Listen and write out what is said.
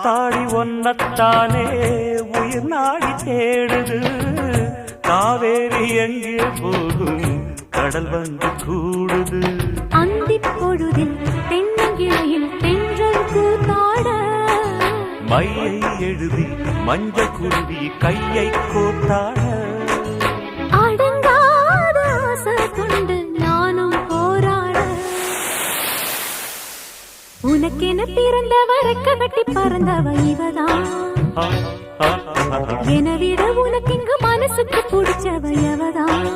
ஆத்தாடி ஒன்னத்தானே உயிர் நாடி தேடுது. காவேரி எங்கே போகும் கடல் வந்து கூடுது. அந்திப் பொழுதில் தென்னங்கிளையில் தென்றல் கூத்தாட மையை எழுதி மஞ்ச குருவி கையை கோத்தாட அடங்காத ஆசை கொண்டு நானும் போராட உனக்கென பிறந்தவ ரெக்க கட்டி பறந்தவ இவதான். என விட உனக்கு இங்கு மனசுக்கு பிடிச்சவ எவதான்.